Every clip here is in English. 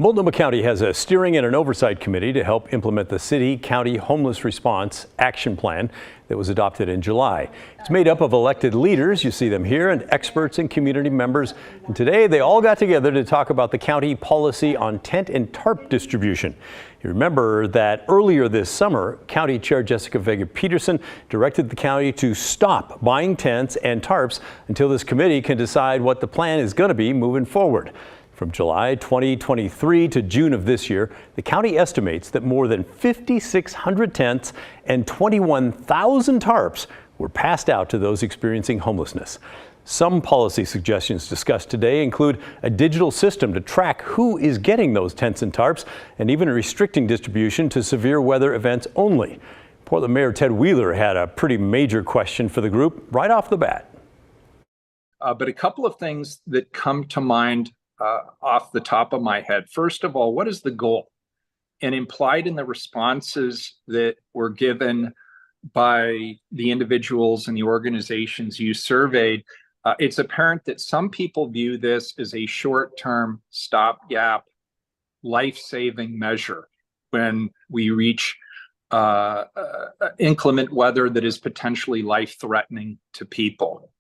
Multnomah County has a steering and an oversight committee to help implement the city-county homeless response action plan that was adopted in July. It's made up of elected leaders, you see them here, and experts and community members. And today they all got together to talk about the county policy on tent and tarp distribution. You remember that earlier this summer, County Chair Jessica Vega-Peterson directed the county to stop buying tents and tarps until this committee can decide what the plan is going to be moving forward. From July 2023 to June of this year, the county estimates that more than 5,600 tents and 21,000 tarps were passed out to those experiencing homelessness. Some policy suggestions discussed today include a digital system to track who is getting those tents and tarps, and even restricting distribution to severe weather events only. Portland Mayor Ted Wheeler had a pretty major question for the group right off the bat. But a couple of things that come to mind off the top of my head. First of all, what is the goal? And implied in the responses that were given by the individuals and the organizations you surveyed, it's apparent that some people view this as a short-term stopgap, life-saving measure when we reach inclement weather that is potentially life-threatening to people.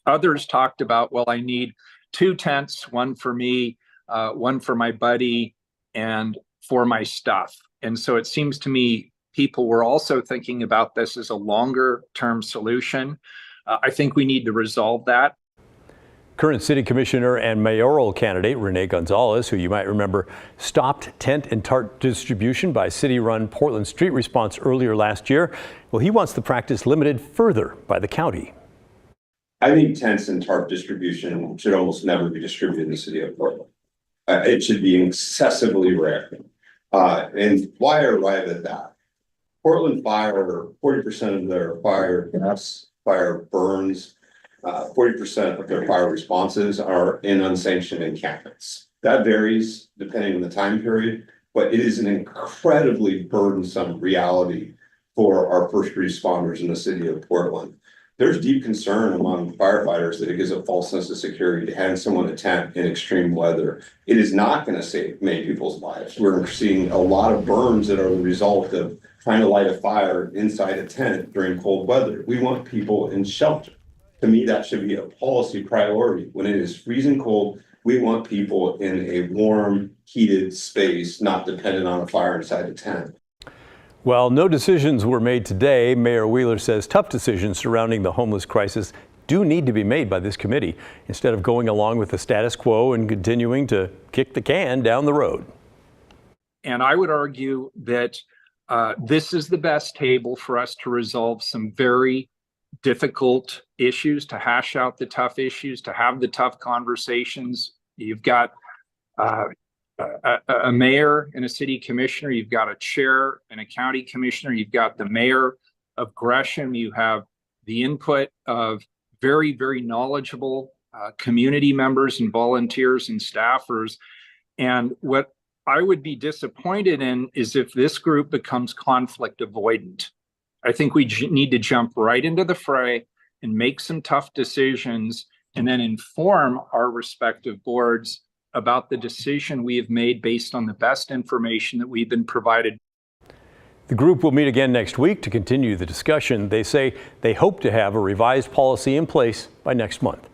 Others talked about, well, I need 2 tents, one for me, one for my buddy, and for my stuff. And so it seems to me people were also thinking about this as a longer term solution. I think we need to resolve that. Current city commissioner and mayoral candidate Renee Gonzalez, who you might remember stopped tent and tarp distribution by city-run Portland Street Response earlier last year. Well, he wants the practice limited further by the county. I think tents and tarp distribution should almost never be distributed in the city of Portland. It should be excessively rare. And why I arrive at that? Portland Fire, 40% of their fire burns, 40% of their fire responses are in unsanctioned encampments. That varies depending on the time period, but it is an incredibly burdensome reality for our first responders in the city of Portland. There's deep concern among firefighters that it gives a false sense of security to hand someone a tent in extreme weather. It is not going to save many people's lives. We're seeing a lot of burns that are the result of trying to light a fire inside a tent during cold weather. We want people in shelter. To me, that should be a policy priority. When it is freezing cold, we want people in a warm, heated space, not dependent on a fire inside a tent. While no decisions were made today, Mayor Wheeler says tough decisions surrounding the homeless crisis do need to be made by this committee instead of going along with the status quo and continuing to kick the can down the road. And I would argue that this is the best table for us to resolve some very difficult issues, to hash out the tough issues, to have the tough conversations. You've got a mayor and a city commissioner, you've got a chair and a county commissioner, you've got the mayor of Gresham, you have the input of very, very knowledgeable community members and volunteers and staffers. And what I would be disappointed in is if this group becomes conflict avoidant. I think we need to jump right into the fray and make some tough decisions and then inform our respective boards about the decision we have made based on the best information that we've been provided. The group will meet again next week to continue the discussion. They say they hope to have a revised policy in place by next month.